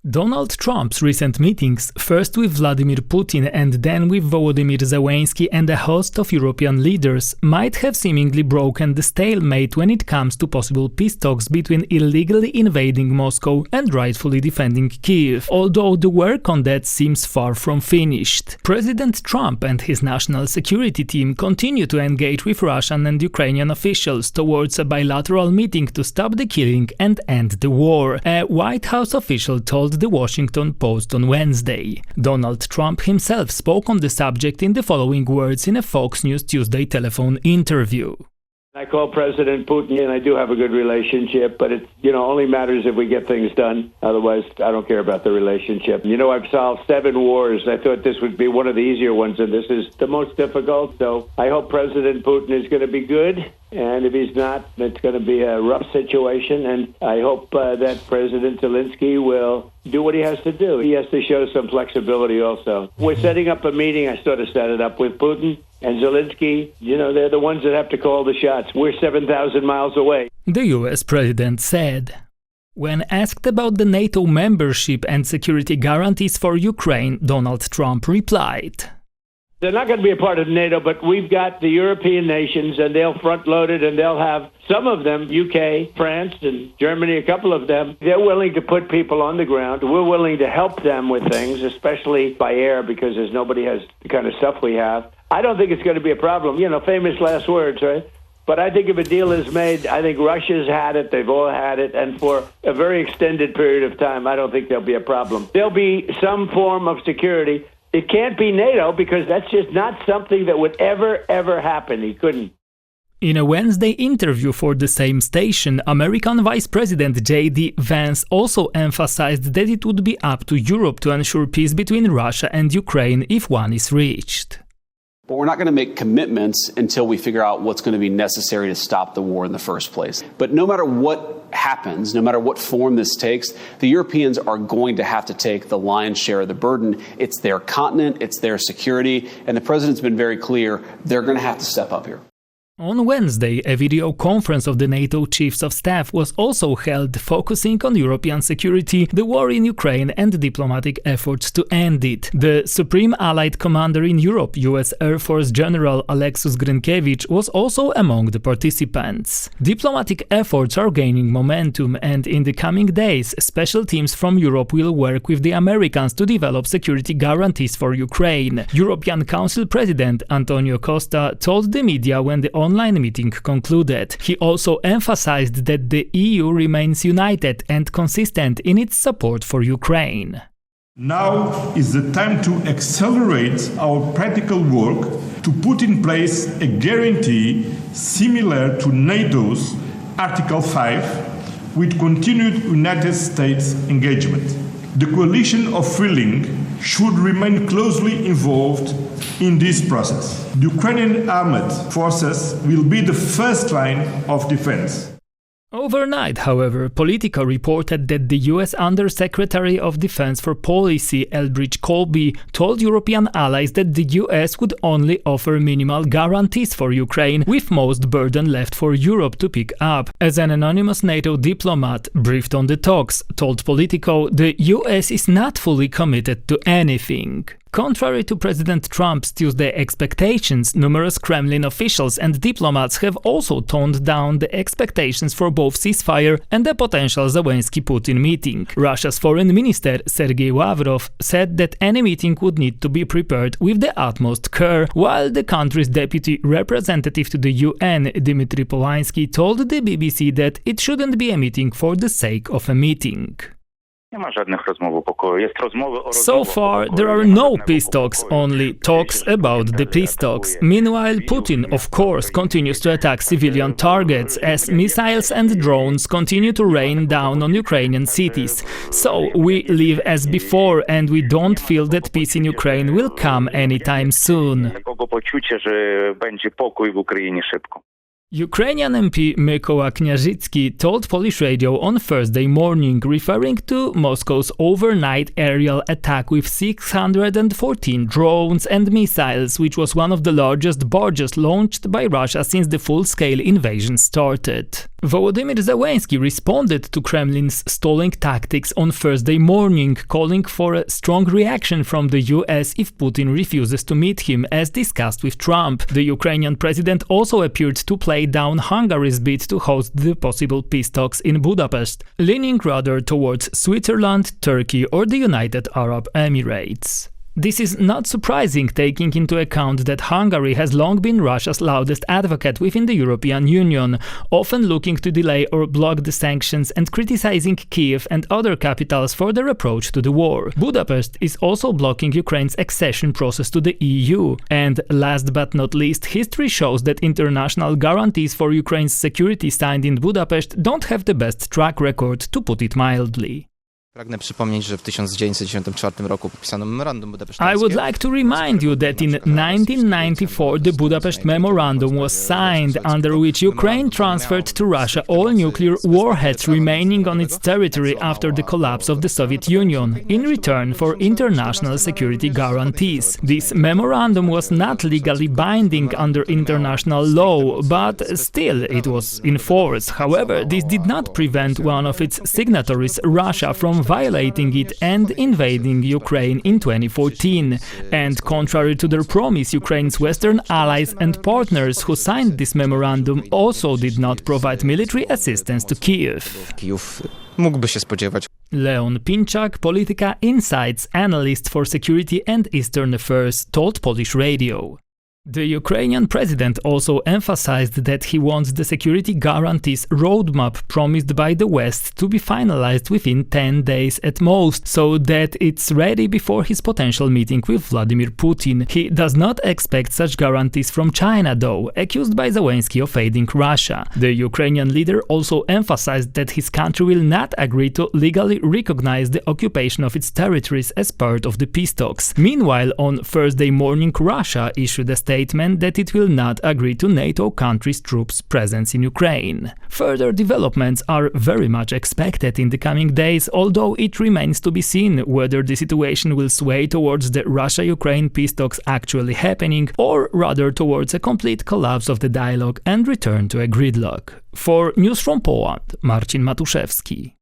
Donald Trump's recent meetings, first with Vladimir Putin and then with Volodymyr Zelenskyy and a host of European leaders, might have seemingly broken the stalemate when it comes to possible peace talks between illegally invading Moscow and rightfully defending Kyiv, although the work on that seems far from finished. President Trump and his national security team continue to engage with Russian and Ukrainian officials towards a bilateral meeting to stop the killing and end the war, a White House official told the Washington Post on Wednesday. Donald Trump himself spoke on the subject in the following words in a Fox News Tuesday telephone interview. I call President Putin, and I do have a good relationship, but it only matters if we get things done. Otherwise, I don't care about the relationship. I've solved 7 wars. I thought this would be one of the easier ones, and this is the most difficult. So I hope President Putin is going to be good, and if he's not, it's going to be a rough situation. And I hope that President Zelenskyy will do what he has to do. He has to show some flexibility also. We're setting up a meeting. I sort of set it up with Putin and Zelenskyy. They're the ones that have to call the shots. We're 7,000 miles away. The US president said. When asked about the NATO membership and security guarantees for Ukraine, Donald Trump replied, "They're not going to be a part of NATO, but we've got the European nations, and they'll front-load it, and they'll have some of them, UK, France, and Germany, a couple of them. They're willing to put people on the ground. We're willing to help them with things, especially by air, because nobody has the kind of stuff we have. I don't think it's going to be a problem." Famous last words, right? But I think if a deal is made, I think Russia's had it, they've all had it, and for a very extended period of time, I don't think there'll be a problem. There'll be some form of security. It can't be NATO because that's just not something that would ever happen. He couldn't. In a Wednesday interview for the same station, American Vice President JD Vance also emphasized that it would be up to Europe to ensure peace between Russia and Ukraine if one is reached. But we're not going to make commitments until we figure out what's going to be necessary to stop the war in the first place. But no matter what happens, no matter what form this takes, the Europeans are going to have to take the lion's share of the burden. It's their continent, it's their security, and the president's been very clear they're going to have to step up here. On Wednesday, a video conference of the NATO Chiefs of Staff was also held, focusing on European security, the war in Ukraine and diplomatic efforts to end it. The Supreme Allied Commander in Europe, US Air Force General Alexis Grynkevich, was also among the participants. Diplomatic efforts are gaining momentum, and in the coming days, special teams from Europe will work with the Americans to develop security guarantees for Ukraine. European Council President Antonio Costa told the media when the online meeting concluded. He also emphasized that the EU remains united and consistent in its support for Ukraine. Now is the time to accelerate our practical work to put in place a guarantee similar to NATO's Article 5 with continued United States engagement. The coalition of freeing should remain closely involved in this process. The Ukrainian armed forces will be the first line of defense. Overnight, however, Politico reported that the US Under-Secretary of Defense for Policy, Elbridge Colby, told European allies that the US would only offer minimal guarantees for Ukraine, with most burden left for Europe to pick up. As an anonymous NATO diplomat, briefed on the talks, told Politico, the US is not fully committed to anything. Contrary to President Trump's Tuesday expectations, numerous Kremlin officials and diplomats have also toned down the expectations for both ceasefire and a potential Zelenskyy-Putin meeting. Russia's foreign minister Sergei Lavrov said that any meeting would need to be prepared with the utmost care, while the country's deputy representative to the UN, Dmitry Polansky, told the BBC that it shouldn't be a meeting for the sake of a meeting. So far, there are no peace talks, only talks about the peace talks. Meanwhile, Putin, of course, continues to attack civilian targets as missiles and drones continue to rain down on Ukrainian cities. So we live as before, and we don't feel that peace in Ukraine will come anytime soon. Ukrainian MP Mykoła Kniarzycki told Polish radio on Thursday morning, referring to Moscow's overnight aerial attack with 614 drones and missiles, which was one of the largest barges launched by Russia since the full-scale invasion started. Volodymyr Zelenskyy responded to Kremlin's stalling tactics on Thursday morning, calling for a strong reaction from the US if Putin refuses to meet him, as discussed with Trump. The Ukrainian president also appeared to play down Hungary's bid to host the possible peace talks in Budapest, leaning rather towards Switzerland, Turkey or the United Arab Emirates. This is not surprising, taking into account that Hungary has long been Russia's loudest advocate within the European Union, often looking to delay or block the sanctions and criticizing Kiev and other capitals for their approach to the war. Budapest is also blocking Ukraine's accession process to the EU. And last but not least, history shows that international guarantees for Ukraine's security signed in Budapest don't have the best track record, to put it mildly. Pragnę przypomnieć, że w 1994 roku podpisano Memorandum Budapest. I would like to remind you that in 1994 the Budapest Memorandum was signed, under which Ukraine transferred to Russia all nuclear warheads remaining on its territory after the collapse of the Soviet Union, in return for international security guarantees. This memorandum was not legally binding under international law, but still it was in force. However, this did not prevent one of its signatories, Russia, from violating it and invading Ukraine in 2014. And contrary to their promise, Ukraine's Western allies and partners who signed this memorandum also did not provide military assistance to Kiev. Kijów mógłby się spodziewać. Leon Pinczak, Polityka Insights analyst for security and Eastern affairs, told Polish radio. The Ukrainian president also emphasized that he wants the security guarantees roadmap promised by the West to be finalized within 10 days at most, so that it's ready before his potential meeting with Vladimir Putin. He does not expect such guarantees from China, though, accused by Zelenskyy of aiding Russia. The Ukrainian leader also emphasized that his country will not agree to legally recognize the occupation of its territories as part of the peace talks. Meanwhile, on Thursday morning, Russia issued a statement that it will not agree to NATO countries' troops' presence in Ukraine. Further developments are very much expected in the coming days, although it remains to be seen whether the situation will sway towards the Russia-Ukraine peace talks actually happening, or rather towards a complete collapse of the dialogue and return to a gridlock. For News from Poland, Marcin Matuszewski.